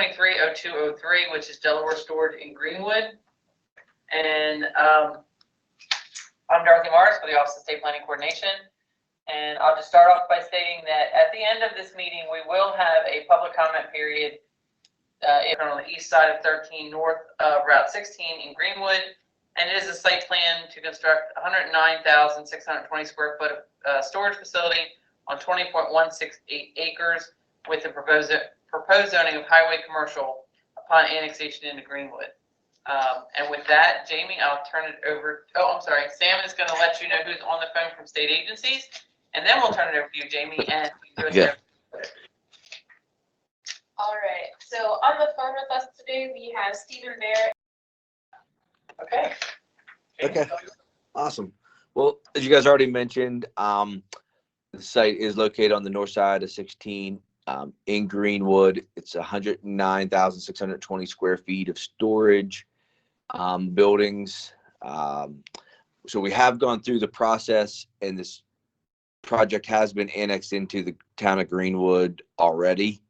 230203, which is Delaware storage in Greenwood. And I'm Dorothy Morris for the Office of State Planning Coordination. And I'll just start off by stating that at the end of this meeting, we will have a public comment period on the east side of 13 north of Route 16 in Greenwood. And it is a site plan to construct 109,620 square foot storage facility on 20.168 acres with the proposed zoning of highway commercial upon annexation into Greenwood. And with that, Jamie, I'll turn it over. Oh, I'm sorry. Sam is going to let you know who's on the phone from state agencies, and then we'll turn it over to you, Jamie, and do a Yeah. All right. So on the phone with us today, we have Stephen Barrett. Okay. Okay. Awesome. Well, as you guys already mentioned, the site is located on the north side of 16 in Greenwood. It's 109,620 square feet of storage buildings. So we have gone through the process, and this project has been annexed into the town of Greenwood already.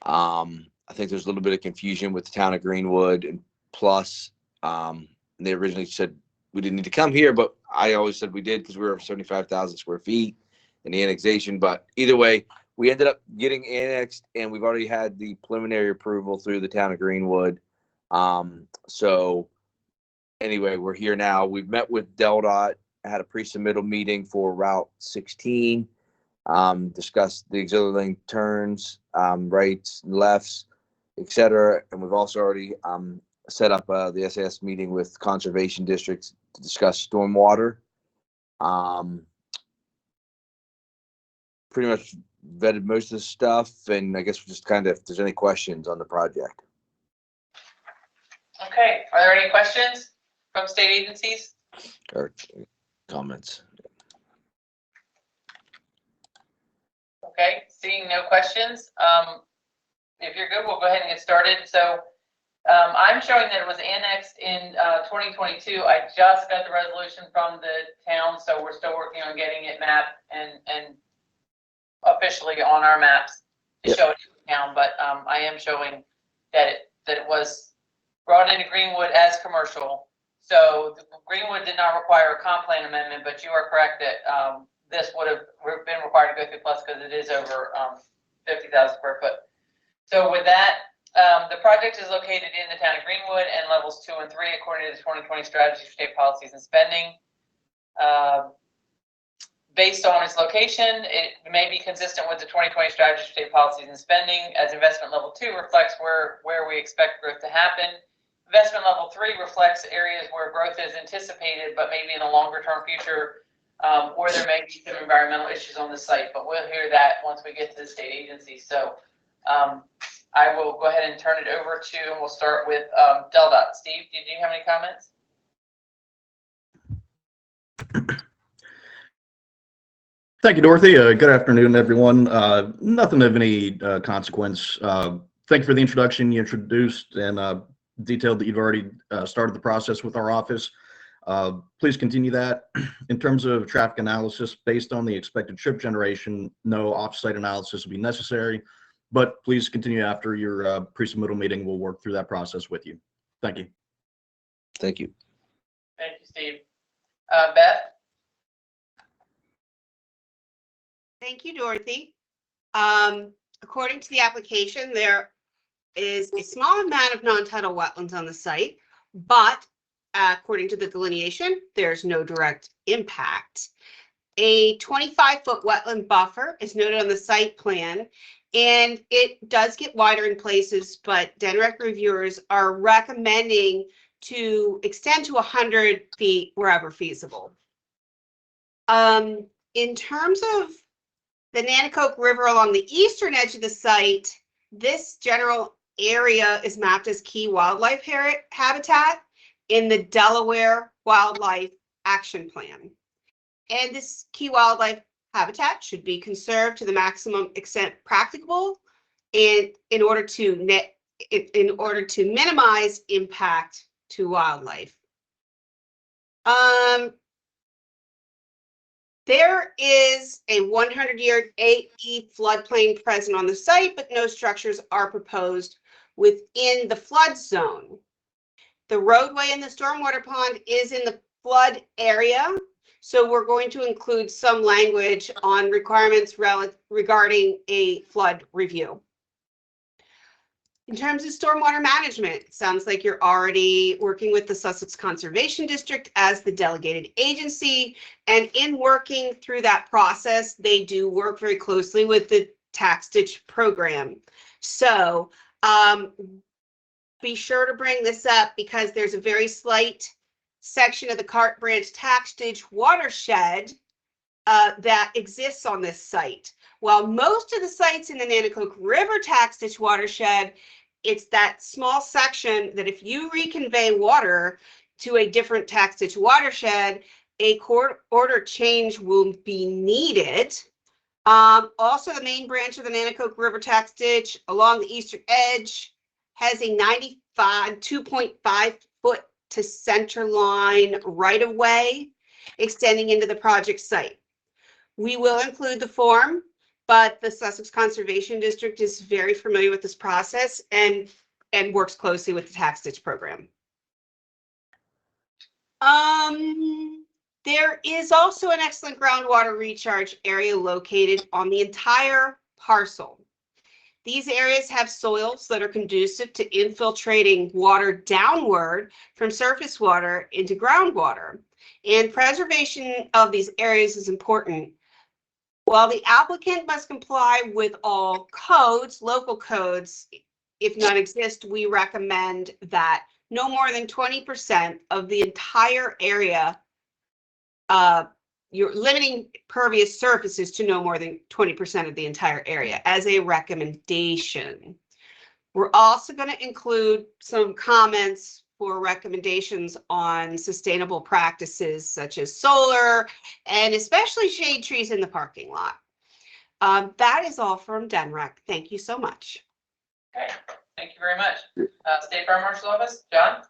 I think there's a little bit of confusion with the town of Greenwood, and plus they originally said we didn't need to come here, but I always said we did because we were over 75,000 square feet in the annexation. But either way, we ended up getting annexed, and we've already had the preliminary approval through the town of Greenwood. So anyway, we're here now. We've met with DelDOT, had a pre-submittal meeting for Route 16, discussed the auxiliary lane turns, rights, lefts, etc. And we've also already set up the SAS meeting with conservation districts to discuss stormwater. Pretty much vetted most of the stuff, and I guess we'll just kind of, if there's any questions on the project. Okay. Are there any questions from state agencies? Or comments. Okay. Seeing no questions. If you're good, we'll go ahead and get started. So I'm showing that it was annexed in 2022. I just got the resolution from the town, so we're still working on getting it mapped and officially on our maps to Yep. show it to the town. But I am showing that it was brought into Greenwood as commercial. So Greenwood did not require a comp plan amendment, but you are correct that this would have been required to go through plus because it is over 50,000 square foot. So with that, the project is located in the town of Greenwood and levels 2 and 3 according to the 2020 strategy for state policies and spending. Based on its location, it may be consistent with the 2020 strategy for state policies and spending, as investment level 2 reflects where we expect growth to happen. Investment level 3 reflects areas where growth is anticipated, but maybe in a longer term future, or there may be some environmental issues on the site, but we'll hear that once we get to the state agency. So I will go ahead and turn it over to, and we'll start with DelDOT. Steve, did you have any comments? Thank you, Dorothy. Good afternoon, everyone. Nothing of any consequence. Thank you for the introduction. You introduced and detailed that you've already started the process with our office. Please continue that. In terms of traffic analysis, based on the expected trip generation, no off-site analysis will be necessary, but please continue after your pre-submittal meeting. We'll work through that process with you. Thank you. Thank you. Thank you, Steve. Beth? Thank you, Dorothy. According to the application, there is a small amount of non-tidal wetlands on the site, but according to the delineation, there's no direct impact. A 25-foot wetland buffer is noted on the site plan, and it does get wider in places, but DENREC reviewers are recommending to extend to 100 feet wherever feasible. In terms of the Nanticoke River along the eastern edge of the site, this general area is mapped as key wildlife habitat in the Delaware Wildlife Action Plan. And this key wildlife habitat should be conserved to the maximum extent practicable and in order to minimize impact to wildlife. There is a 100-year AE floodplain present on the site, but no structures are proposed within the flood zone. The roadway in the stormwater pond is in the flood area, so we're going to include some language on requirements regarding a flood review. In terms of stormwater management, it sounds like you're already working with the Sussex Conservation District as the delegated agency. And in working through that process, they do work very closely with the tax ditch program. So be sure to bring this up because there's a very slight section of the Cart Branch tax ditch watershed that exists on this site. While most of the sites in the Nanticoke River tax ditch watershed, it's that small section that if you reconvey water to a different tax ditch watershed, a court order change will be needed. Also, the main branch of the Nanticoke River tax ditch along the eastern edge has a 2.5 foot to center line right of way extending into the project site. We will include the form, but the Sussex Conservation District is very familiar with this process and works closely with the tax ditch program. There is also an excellent groundwater recharge area located on the entire parcel. These areas have soils that are conducive to infiltrating water downward from surface water into groundwater, and preservation of these areas is important. While the applicant must comply with all codes, local codes, if none exist, we recommend that no more than 20% of the entire area, you're limiting pervious surfaces to no more than 20% of the entire area as a recommendation. We're also going to include some comments for recommendations on sustainable practices such as solar and especially shade trees in the parking lot. That is all from DENREC. Thank you so much. Okay, thank you very much. State Fire Marshal's Office, John?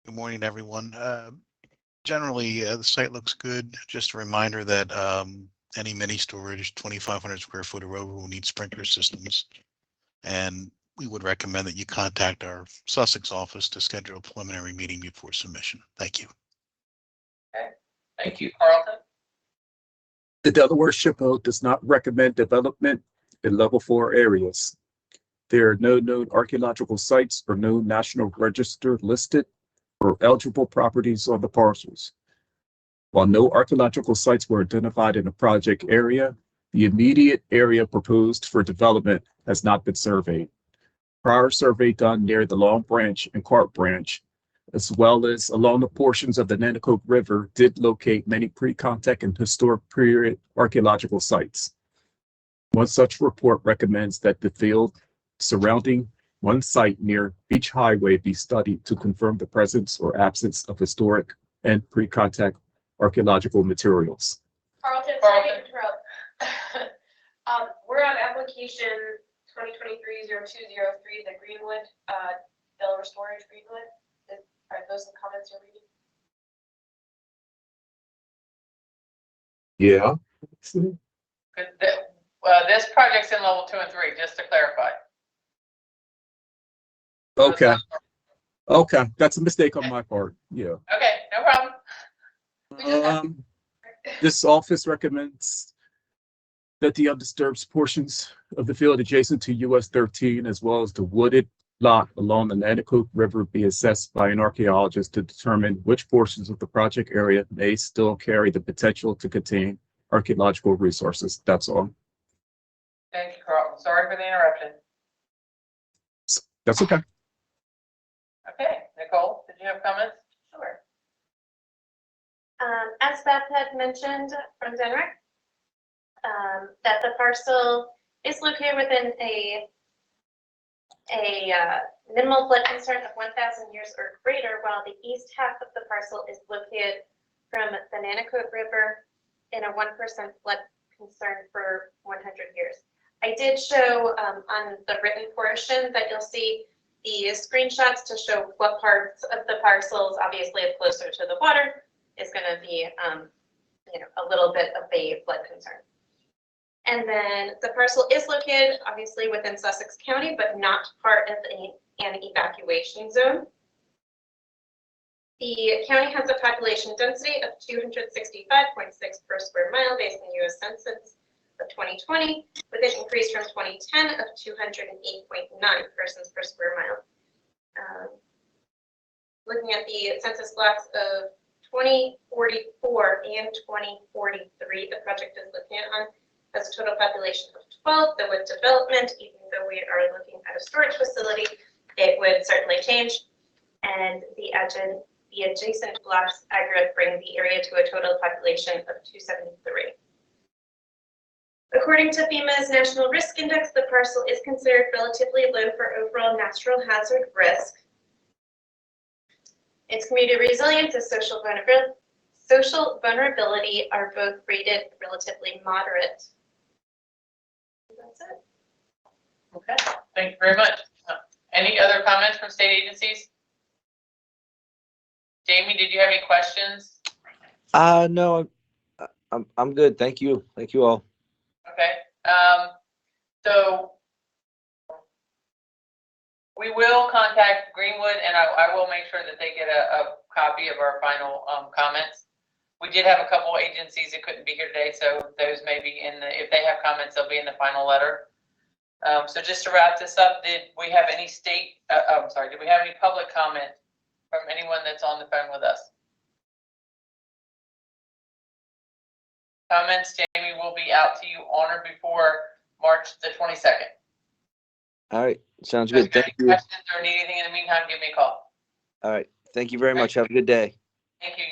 Good morning, everyone. Generally, the site looks good. Just a reminder that any mini storage, 2,500 square foot or over, will need sprinkler systems. And we would recommend that you contact our Sussex office to schedule a preliminary meeting before submission. Thank you. Okay, thank you. Carlton? The Delaware SHPO does not recommend development in level 4 areas. There are no known archaeological sites or no National Register listed or eligible properties on the parcels. While no archaeological sites were identified in the project area, the immediate area proposed for development has not been surveyed. Prior survey done near the Long Branch and Cart Branch, as well as along the portions of the Nanticoke River, did locate many pre-contact and historic period archaeological sites. One such report recommends that the field surrounding one site near Beach Highway be studied to confirm the presence or absence of historic and pre-contact archaeological materials. Carlton, sorry to interrupt. We're on application 2023-0203, the Greenwood, Delaware Storage Greenwood. Are those the comments you're reading? Yeah. This project's in level 2 and 3, just to clarify. Okay. Okay. That's a mistake on my part. Yeah. Okay, no problem. This office recommends that the undisturbed portions of the field adjacent to US 13, as well as the wooded lot along the Nanticoke River, be assessed by an archaeologist to determine which portions of the project area may still carry the potential to contain archaeological resources. That's all. Thank you, Carlton. Sorry for the interruption. That's okay. Okay, Nicole, did you have comments? Sure. As Beth had mentioned from DENREC, that the parcel is located within a minimal flood concern of 1,000 years or greater, while the east half of the parcel is located from the Nanticoke River in a 1% flood concern for 100 years. I did show on the written portion that you'll see the screenshots to show what parts of the parcels, obviously it's closer to the water, is going to be a little bit of a flood concern. And then the parcel is located obviously within Sussex County, but not part of an evacuation zone. The county has a population density of 265.6 per square mile based on the U.S. Census of 2020, with an increase from 2010 of 208.9 persons per square mile. Looking at the census blocks of 2044 and 2043, the project is looking at has a total population of 12, though with development, even though we are looking at a storage facility, it would certainly change. And the adjacent blocks aggregate bring the area to a total population of 273. According to FEMA's National Risk Index, the parcel is considered relatively low for overall natural hazard risk. Its community resilience and social vulnerability are both rated relatively moderate. That's it. Okay, thank you very much. Any other comments from state agencies? Jamie, did you have any questions? No, I'm good. Thank you. Thank you all. Okay, so we will contact Greenwood, and I will make sure that they get a copy of our final comments. We did have a couple agencies that couldn't be here today, so those may be in the, if they have comments, they'll be in the final letter. So just to wrap this up, did we have any did we have any public comment from anyone that's on the phone with us? Comments, Jamie, will be out to you on or before March the 22nd. All right. Sounds So if good. Thank you you. have any questions or need anything in the meantime, give me a call. All right. Thank you very much. Have a good day. Thank you.